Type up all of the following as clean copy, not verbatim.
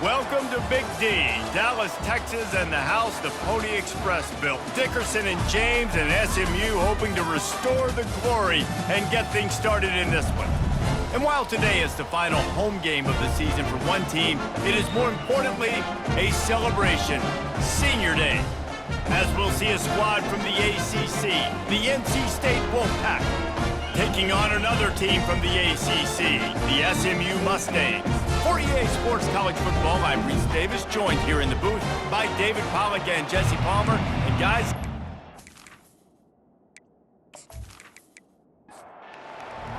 Welcome to Big D, Dallas, Texas, and the house the Pony Express built. Dickerson and James and SMU hoping to restore the glory and get things started in this one. And while today is the final home game of the season for one team, it is more importantly a celebration, Senior Day, as we'll see a squad from the ACC, the NC State Wolfpack, taking on another team from the ACC, the SMU Mustangs. For EA Sports College Football, I'm Reese Davis, joined here in the booth by David Pollack and Jesse Palmer. And guys,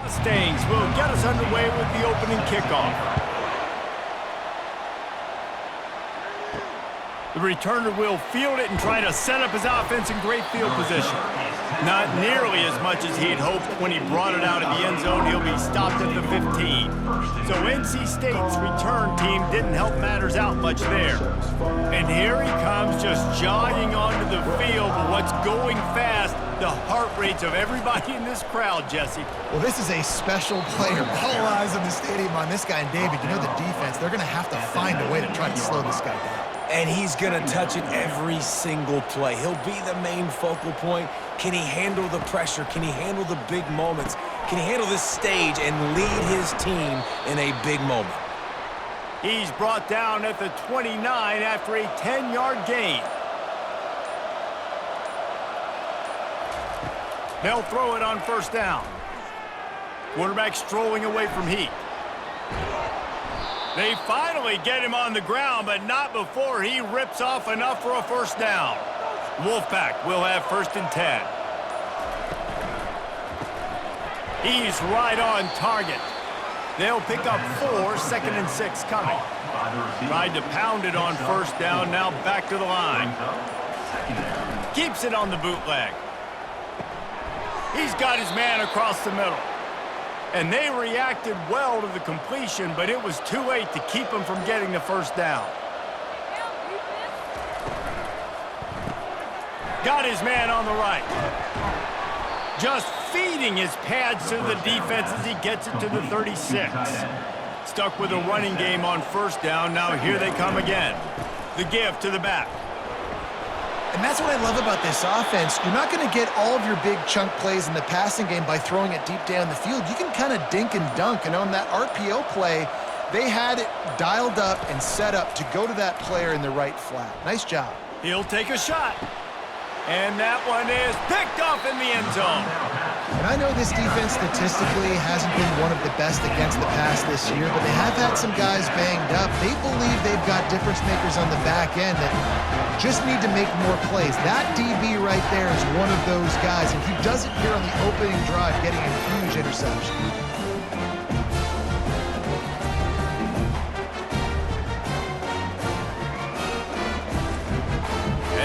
Mustangs will get us underway with the opening kickoff. The returner will field it and try to set up his offense in great field position. Not nearly as much as he'd hoped when he brought it out of the end zone. He'll be stopped at the 15. So NC State's return team didn't help matters out much there. And here he comes just jogging onto the field. But what's going fast, the heart rates of everybody in this crowd, Jesse. Well, this is a special player. All eyes in the stadium on this guy. And David, you know the defense, they're going to have to find a way to try to slow this guy down. And he's going to touch it every single play. He'll be the main focal point. Can he handle the pressure? Can he handle the big moments? Can he handle this stage and lead his team in a big moment? He's brought down at the 29 after a 10-yard gain. They'll throw it on first down. Quarterback strolling away from Heat. They finally get him on the ground, but not before he rips off enough for a first down. Wolfpack will have 1st and 10. He's right on target. They'll pick up 4, 2nd and 6 coming. Tried to pound it on first down, now back to the line. Keeps it on the bootleg. He's got his man across the middle. And they reacted well to the completion, but it was too late to keep him from getting the first down. Got his man on the right. Just feeding his pads to the defense as he gets it to the 36. Stuck with a running game on first down. Now here they come again. The give to the back. And that's what I love about this offense. You're not going to get all of your big chunk plays in the passing game by throwing it deep down the field. You can kind of dink and dunk. And on that RPO play, they had it dialed up and set up to go to that player in the right flat. Nice job. He'll take a shot. And that one is picked off in the end zone. And I know this defense statistically hasn't been one of the best against the pass this year, but they have had some guys banged up. They believe they've got difference makers on the back end that just need to make more plays. That DB right there is one of those guys, and he does it here on the opening drive, getting a huge interception.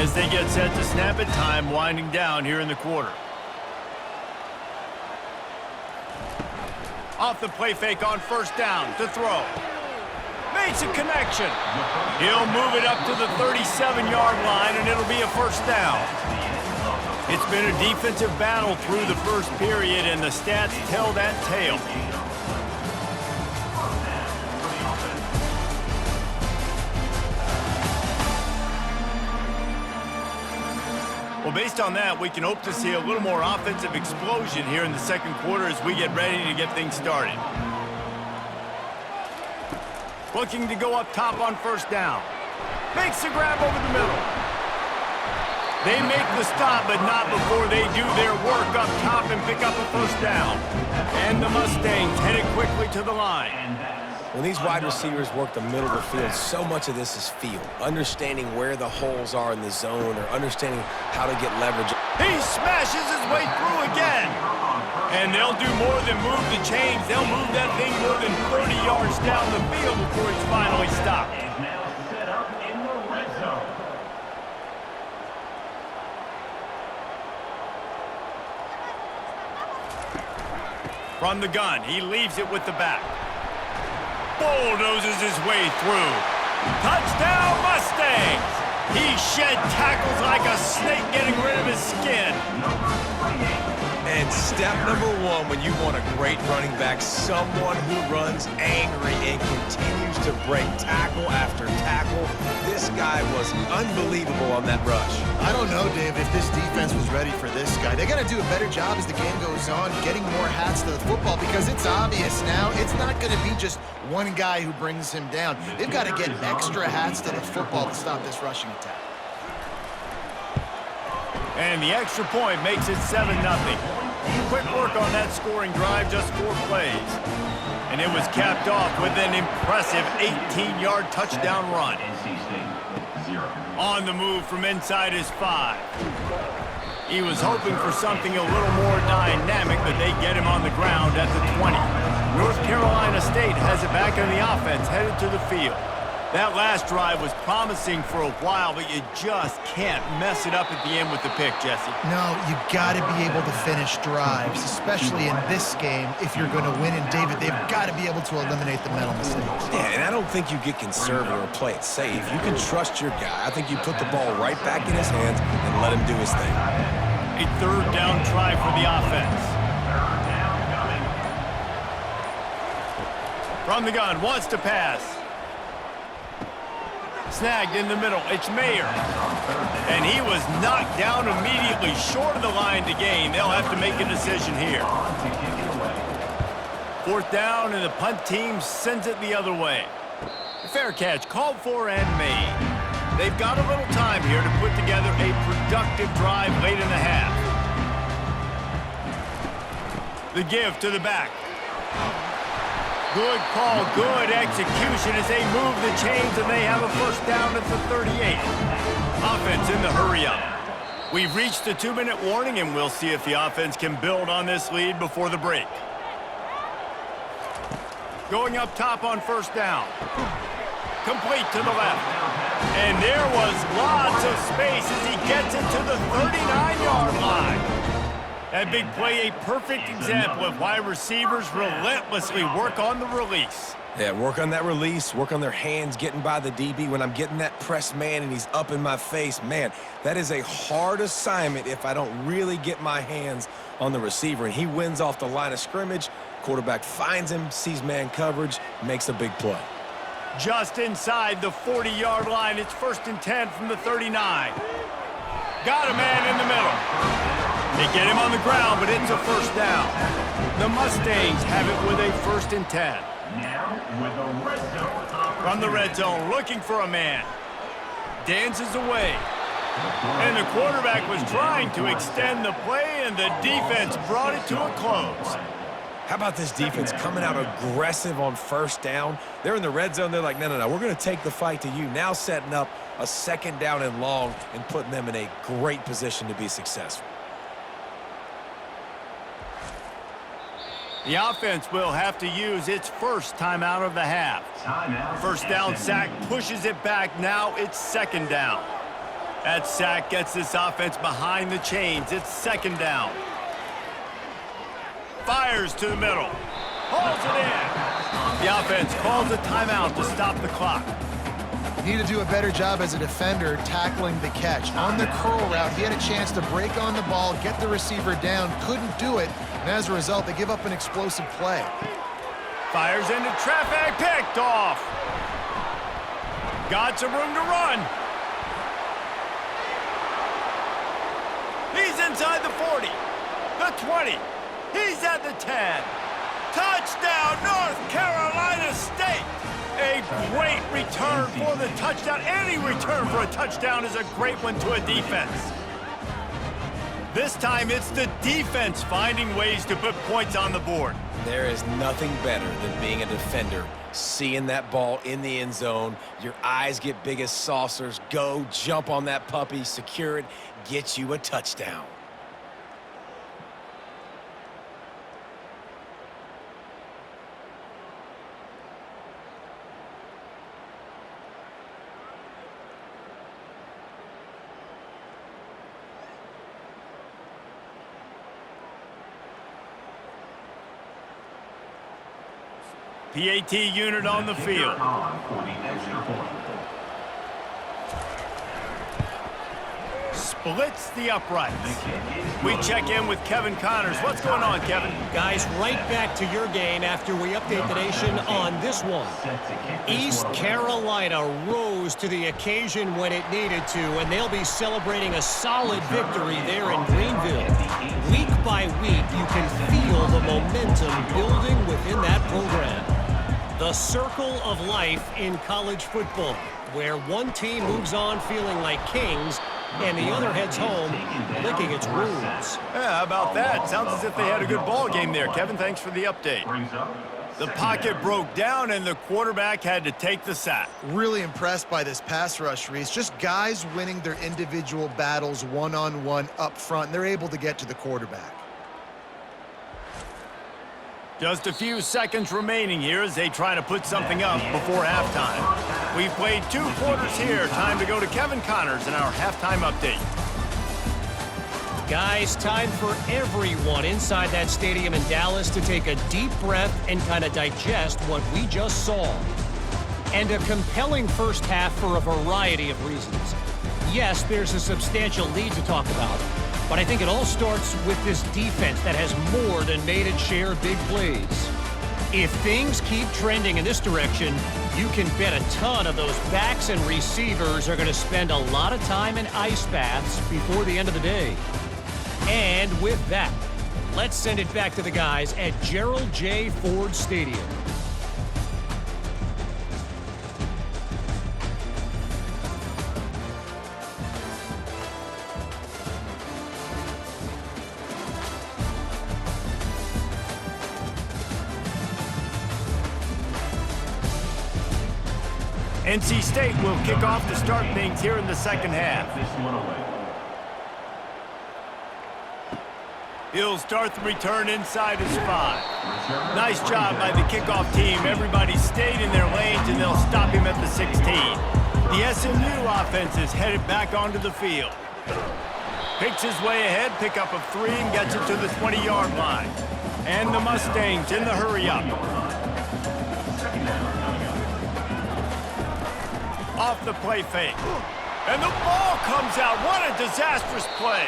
As they get set to snap it, time winding down here in the quarter. Off the play fake on first down to throw. Makes a connection. He'll move it up to the 37-yard line, and it'll be a first down. It's been a defensive battle through the first period, and the stats tell that tale. Well, based on that, we can hope to see a little more offensive explosion here in the second quarter as we get ready to get things started. Looking to go up top on first down. Makes the grab over the middle. They make the stop, but not before they do their work up top and pick up a first down. And the Mustangs headed quickly to the line. When these wide receivers work the middle of the field, so much of this is feel. Understanding where the holes are in the zone or understanding how to get leverage. He smashes his way through again. And they'll do more than move the chains. They'll move that thing more than 30 yards down the field before it's finally stopped. From the gun, he leaves it with the back. Bulldozes his way through. Touchdown, Mustangs! He shed tackles like a snake getting rid of his skin. And step number one when you want a great running back, someone who runs angry and continues to break tackle after tackle. This guy was unbelievable on that rush. I don't know, Dave, if this defense was ready for this guy. They got to do a better job as the game goes on, getting more hats to the football, because it's obvious now it's not going to be just one guy who brings him down. They've got to get extra hats to the football to stop this rushing attack. And the extra point makes it 7-0. Quick work on that scoring drive, just 4 plays. And it was capped off with an impressive 18-yard touchdown run. On the move from inside his 5. He was hoping for something a little more dynamic, but they get him on the ground at the 20. North Carolina State has it back on the offense, headed to the field. That last drive was promising for a while, but you just can't mess it up at the end with the pick, Jesse. No, you got to be able to finish drives, especially in this game if you're going to win. And, David, they've got to be able to eliminate the mental mistakes. Yeah, and I don't think you get conservative or play it safe. You can trust your guy. I think you put the ball right back in his hands and let him do his thing. A 3rd down try for the offense. From the gun, wants to pass. Snagged in the middle, it's Mayer. And he was knocked down immediately, short of the line to gain. They'll have to make a decision here. 4th down, and the punt team sends it the other way. Fair catch, called for and made. They've got a little time here to put together a productive drive late in the half. The give to the back. Good call, good execution as they move the chains, and they have a 1st down at the 38. Offense in the hurry-up. We've reached the 2-minute warning, and we'll see if the offense can build on this lead before the break. Going up top on 1st down. Complete to the left. And there was lots of space as he gets it to the 39-yard line. That big play, a perfect example of why receivers relentlessly work on the release. Yeah, work on that release, work on their hands getting by the DB. When I'm getting that press man and he's up in my face, man, that is a hard assignment if I don't really get my hands on the receiver. And he wins off the line of scrimmage. Quarterback finds him, sees man coverage, makes a big play. Just inside the 40-yard line, it's 1st and 10 from the 39. Got a man in the middle. They get him on the ground, but it's a 1st down. The Mustangs have it with a 1st and 10. Now with the red zone. From the red zone, looking for a man. Dances away. And the quarterback was trying to extend the play, and the defense brought it to a close. How about this defense coming out aggressive on 1st down? They're in the red zone. They're like, no, we're going to take the fight to you. Now setting up a 2nd down and long and putting them in a great position to be successful. The offense will have to use its 1st timeout of the half. 1st down sack pushes it back. Now it's 2nd down. That sack gets this offense behind the chains. It's 2nd down. Fires to the middle. Pulls it in. The offense calls a timeout to stop the clock. You need to do a better job as a defender tackling the catch. On the curl route, he had a chance to break on the ball, get the receiver down, couldn't do it, and as a result, they give up an explosive play. Fires into traffic, picked off. Got some room to run. He's inside the 40, the 20. He's at the 10. Touchdown, North Carolina State. A great return for the touchdown. Any return for a touchdown is a great one to a defense. This time it's the defense finding ways to put points on the board. There is nothing better than being a defender, seeing that ball in the end zone. Your eyes get big as saucers. Go, jump on that puppy, secure it, get you a touchdown. PAT unit on the field. blitz the uprights. We check in with Kevin Connors. What's going on, Kevin? Guys, right back to your game after we update the nation on this one. East Carolina rose to the occasion when it needed to, and they'll be celebrating a solid victory there in Greenville. Week by week, you can feel the momentum building within that program. The circle of life in college football, where one team moves on feeling like kings and the other heads home licking its wounds. Yeah, how about that? Sounds as if they had a good ball game there. Kevin, thanks for the update. The pocket broke down, and the quarterback had to take the sack. Really impressed by this pass rush, Reese. Just guys winning their individual battles one-on-one up front, and they're able to get to the quarterback. Just a few seconds remaining here as they try to put something up before halftime. We've played 2 quarters here. Time to go to Kevin Connors in our halftime update. Guys, time for everyone inside that stadium in Dallas to take a deep breath and kind of digest what we just saw. And a compelling first half for a variety of reasons. Yes, there's a substantial lead to talk about, but I think it all starts with this defense that has more than made its share of big plays. If things keep trending in this direction, you can bet a ton of those backs and receivers are going to spend a lot of time in ice baths before the end of the day. And with that, let's send it back to the guys at Gerald J. Ford Stadium. NC State will kick off to start things here in the second half. He'll start the return inside his 5. Nice job by the kickoff team. Everybody stayed in their lanes, and they'll stop him at the 16. The SMU offense is headed back onto the field. Picks his way ahead, pick up a 3, and gets it to the 20-yard line. And the Mustangs in the hurry-up. Off the play fake. And the ball comes out. What a disastrous play.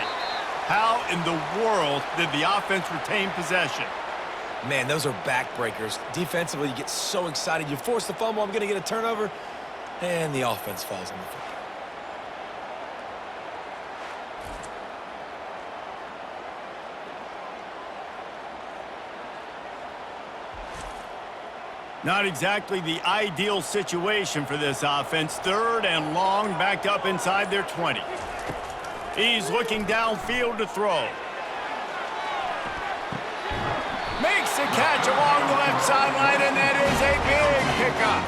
How in the world did the offense retain possession? Man, those are backbreakers. Defensively, you get so excited. You force the fumble, I'm going to get a turnover, and the offense falls on the football. Not exactly the ideal situation for this offense. 3rd and long, backed up inside their 20. He's looking downfield to throw. Makes the catch along the left sideline, and that is a big pickup.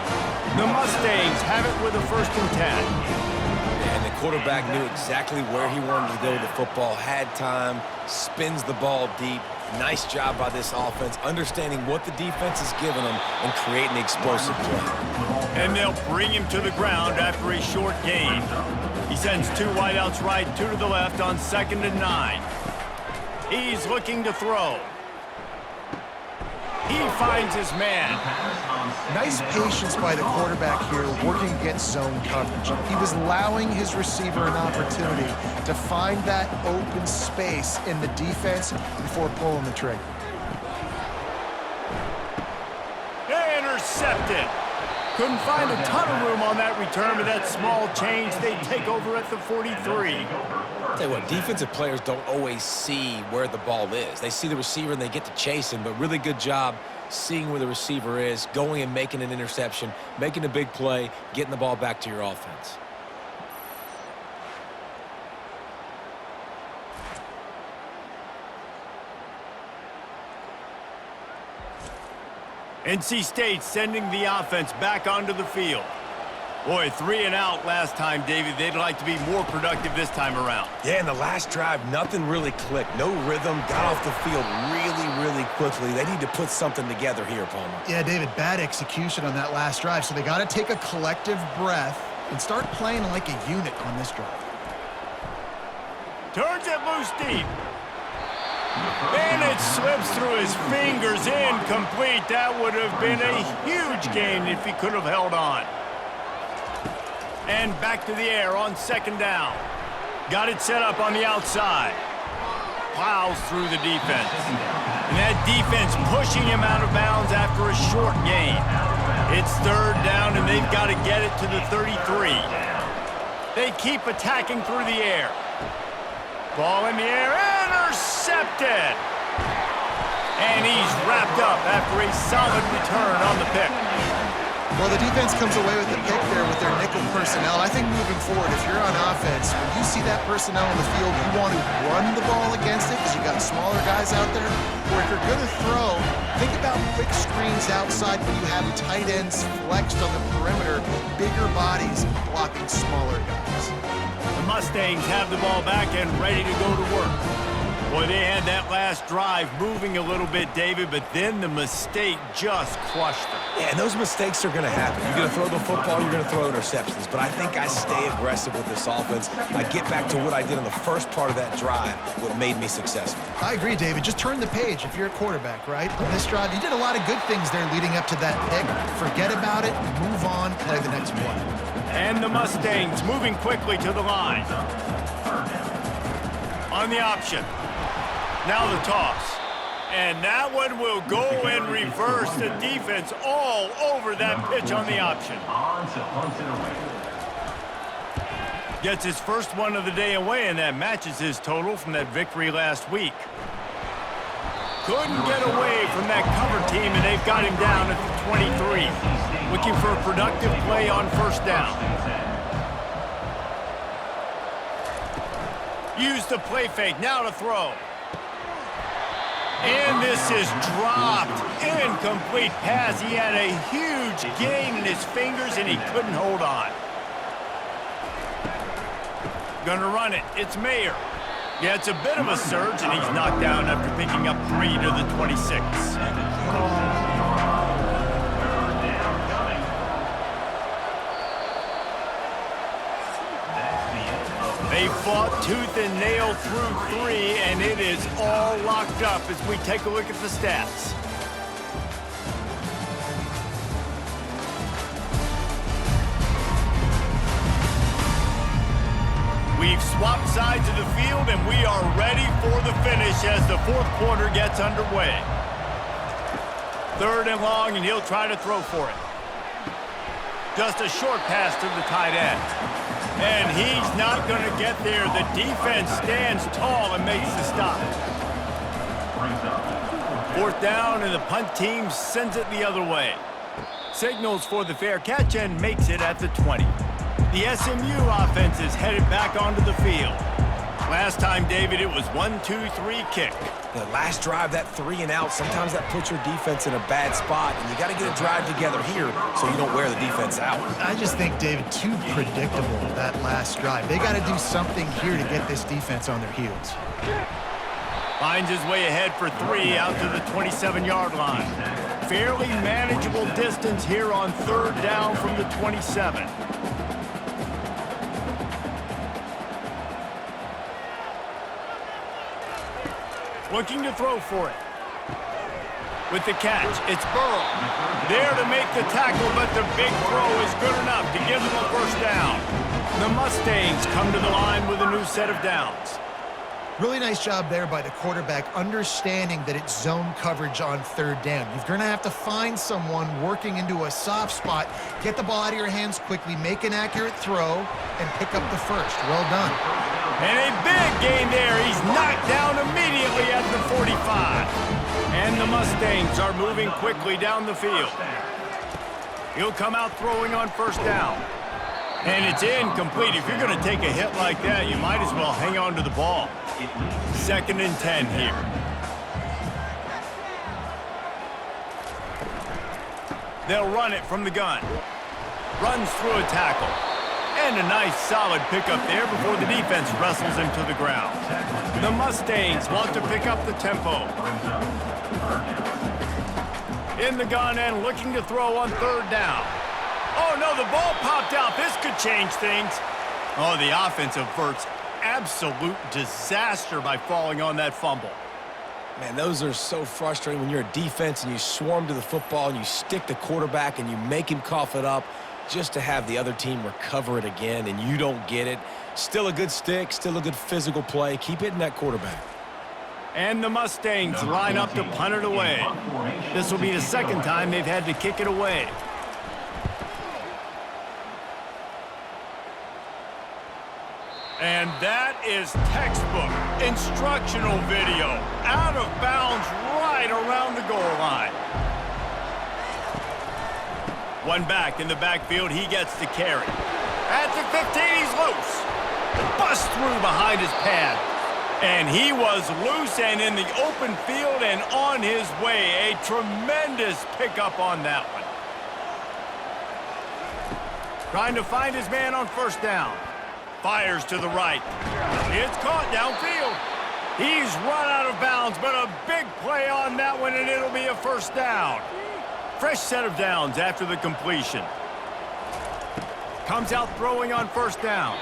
The Mustangs have it with a 1st and 10. And the quarterback knew exactly where he wanted to go with the football, had time, spins the ball deep. Nice job by this offense, understanding what the defense is giving them and creating the explosive play. And they'll bring him to the ground after a short gain. He sends 2 wideouts right, 2 to the left on 2nd and 9. He's looking to throw. He finds his man. Nice patience by the quarterback here, working against zone coverage. He was allowing his receiver an opportunity to find that open space in the defense before pulling the trigger. Intercepted. Couldn't find a ton of room on that return, but that small change, they take over at the 43. I'll tell you what, defensive players don't always see where the ball is. They see the receiver and they get to chase him, but really good job seeing where the receiver is, going and making an interception, making a big play, getting the ball back to your offense. NC State sending the offense back onto the field. Boy, 3 and out last time, David. They'd like to be more productive this time around. Yeah, in the last drive, nothing really clicked. No rhythm, got off the field really quickly. They need to put something together here, Palmer. Yeah, David, bad execution on that last drive, so they got to take a collective breath and start playing like a unit on this drive. Turns it loose deep. And it slips through his fingers, incomplete. That would have been a huge gain if he could have held on. And back to the air on 2nd down. Got it set up on the outside. Plows through the defense. And that defense pushing him out of bounds after a short gain. It's third down, and they've got to get it to the 33. They keep attacking through the air. Ball in the air, intercepted! And he's wrapped up after a solid return on the pick. Well, the defense comes away with the pick there with their nickel personnel. I think moving forward, if you're on offense, when you see that personnel on the field, you want to run the ball against it because you got smaller guys out there. Or if you're going to throw, think about quick screens outside when you have tight ends flexed on the perimeter, bigger bodies blocking smaller guys. The Mustangs have the ball back and ready to go to work. Boy, they had that last drive moving a little bit, David, but then the mistake just crushed them. Yeah, and those mistakes are going to happen. You're going to throw the football, you're going to throw interceptions. But I think I stay aggressive with this offense. I get back to what I did in the first part of that drive, what made me successful. I agree, David. Just turn the page if you're a quarterback, right? On this drive, you did a lot of good things there leading up to that pick. Forget about it, move on, play the next play. And the Mustangs moving quickly to the line. On the option. Now the toss. And that one will go in reverse. The defense all over that pitch on the option. Gets his first one of the day away, and that matches his total from that victory last week. Couldn't get away from that cover team, and they've got him down at the 23. Looking for a productive play on first down. Use the play fake. Now to throw. And this is dropped. Incomplete pass. He had a huge gain in his fingers, and he couldn't hold on. Gonna run it. It's Mayer. Yeah, it's a bit of a surge, and he's knocked down after picking up 3 to the 26. They fought tooth and nail through 3, and it is all locked up as we take a look at the stats. We've swapped sides of the field, and we are ready for the finish as the fourth quarter gets underway. Third and long, and he'll try to throw for it. Just a short pass to the tight end. And he's not going to get there. The defense stands tall and makes the stop. Fourth down, and the punt team sends it the other way. Signals for the fair catch and makes it at the 20. The SMU offense is headed back onto the field. Last time, David, it was 1-2-3 kick. The last drive, that 3 and out, sometimes that puts your defense in a bad spot, and you got to get a drive together here so you don't wear the defense out. I just think, David, too predictable, that last drive. They got to do something here to get this defense on their heels. Finds his way ahead for 3 out to the 27-yard line. Fairly manageable distance here on third down from the 27. Looking to throw for it. With the catch, it's Burrow. There to make the tackle, but the big throw is good enough to give them a first down. The Mustangs come to the line with a new set of downs. Really nice job there by the quarterback, understanding that it's zone coverage on third down. You're going to have to find someone working into a soft spot, get the ball out of your hands quickly, make an accurate throw, and pick up the first. Well done. And a big gain there. He's knocked down immediately at the 45. And the Mustangs are moving quickly down the field. He'll come out throwing on first down. And it's incomplete. If you're going to take a hit like that, you might as well hang on to the ball. 2nd and 10 here. They'll run it from the gun. Runs through a tackle. And a nice solid pickup there before the defense wrestles him to the ground. The Mustangs want to pick up the tempo. In the gun and looking to throw on third down. Oh no, the ball popped out. This could change things. Oh, the offense averts absolute disaster by falling on that fumble. Man, those are so frustrating when you're a defense and you swarm to the football and you stick the quarterback and you make him cough it up just to have the other team recover it again and you don't get it. Still a good stick, still a good physical play. Keep hitting that quarterback. And the Mustangs line up to punt it away. This will be the second time they've had to kick it away. And that is textbook instructional video. Out of bounds right around the goal line. One back in the backfield, he gets the carry. At the 15, he's loose. Bust through behind his pad. And he was loose and in the open field and on his way. A tremendous pickup on that one. Trying to find his man on first down. Fires to the right. It's caught downfield. He's run out of bounds, but a big play on that one, and it'll be a first down. Fresh set of downs after the completion. Comes out throwing on first down.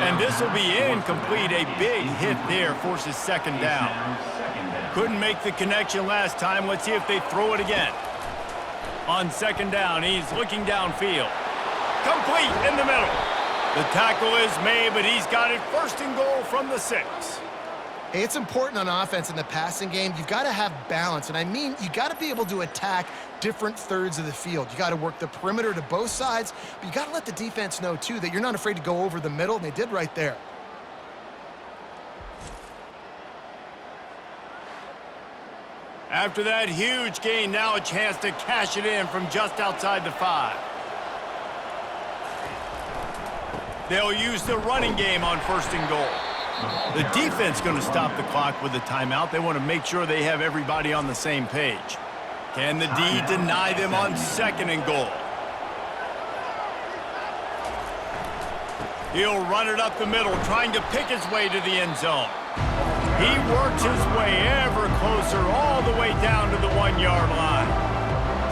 And this will be incomplete. A big hit there forces second down. Couldn't make the connection last time. Let's see if they throw it again. On second down, he's looking downfield. Complete in the middle. The tackle is made, but he's got it first and goal from the 6. Hey, it's important on offense in the passing game. You've got to have balance, and I mean you got to be able to attack different thirds of the field. You got to work the perimeter to both sides, but you got to let the defense know, too, that you're not afraid to go over the middle, and they did right there. After that huge gain, now a chance to cash it in from just outside the 5. They'll use the running game on first and goal. The defense going to stop the clock with a timeout. They want to make sure they have everybody on the same page. Can the D deny them on second and goal? He'll run it up the middle, trying to pick his way to the end zone. He works his way ever closer all the way down to the 1-yard line.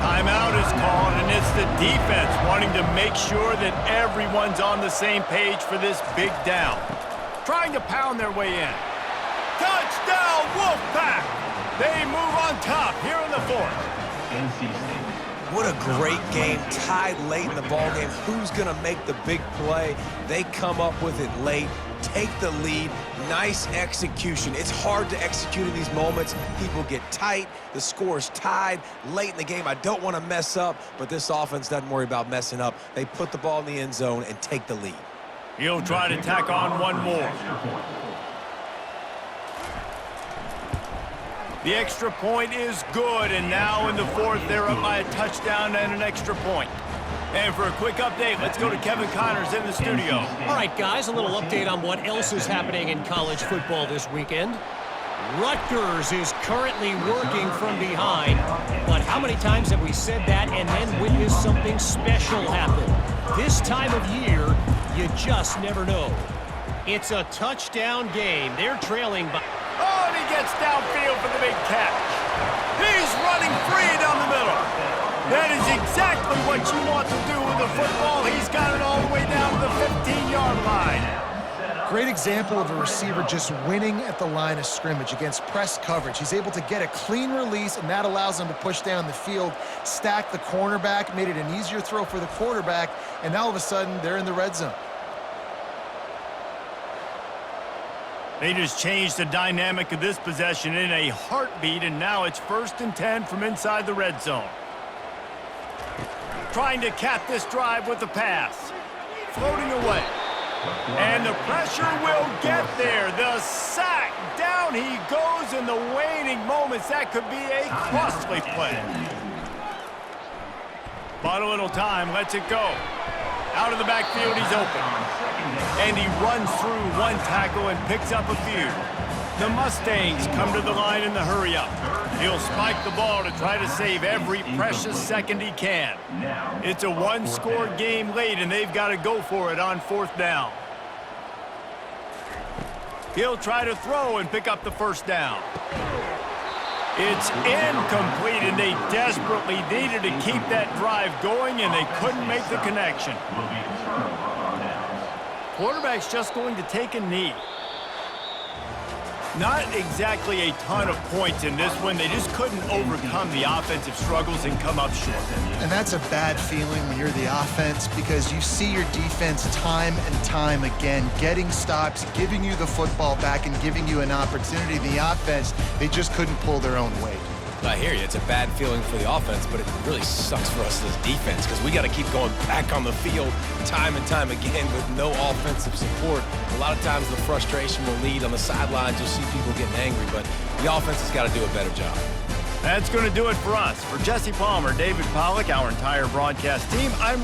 Timeout is called, and it's the defense wanting to make sure that everyone's on the same page for this big down. Trying to pound their way in. Touchdown, Wolfpack! They move on top here in the 4th. What a great game, tied late in the ballgame. Who's going to make the big play? They come up with it late, take the lead. Nice execution. It's hard to execute in these moments. People get tight. The score's tied late in the game. I don't want to mess up, but this offense doesn't worry about messing up. They put the ball in the end zone and take the lead. He'll try to tack on one more. The extra point is good, and now in the 4th, they're up by a touchdown and an extra point. And for a quick update, let's go to Kevin Connors in the studio. All right, guys, a little update on what else is happening in college football this weekend. Rutgers is currently working from behind, but how many times have we said that and then witnessed something special happen? This time of year, you just never know. It's a touchdown game. They're trailing by... Oh, and he gets downfield for the big catch. He's running free down the middle. That is exactly what you want to do with the football. He's got it all the way down to the 15-yard line. Great example of a receiver just winning at the line of scrimmage against press coverage. He's able to get a clean release, and that allows him to push down the field, stack the cornerback, made it an easier throw for the quarterback, and now all of a sudden they're in the red zone. They just changed the dynamic of this possession in a heartbeat, and now it's 1st and 10 from inside the red zone. Trying to cap this drive with the pass. Floating away. And the pressure will get there. The sack. Down he goes in the waning moments. That could be a costly play. But a little time. Lets it go. Out of the backfield, he's open. And he runs through one tackle and picks up a few. The Mustangs come to the line in the hurry-up. He'll spike the ball to try to save every precious second he can. It's a one-score game late, and they've got to go for it on 4th down. He'll try to throw and pick up the first down. It's incomplete, and they desperately needed to keep that drive going, and they couldn't make the connection. Quarterback's just going to take a knee. Not exactly a ton of points in this one. They just couldn't overcome the offensive struggles and come up short. And that's a bad feeling when you're the offense, because you see your defense time and time again getting stops, giving you the football back, and giving you an opportunity. The offense, they just couldn't pull their own weight. I hear you. It's a bad feeling for the offense, but it really sucks for us as defense because we got to keep going back on the field time and time again with no offensive support. A lot of times the frustration will lead on the sidelines. You'll see people getting angry, but the offense has got to do a better job. That's going to do it for us. For Jesse Palmer, David Pollack, our entire broadcast team, I'm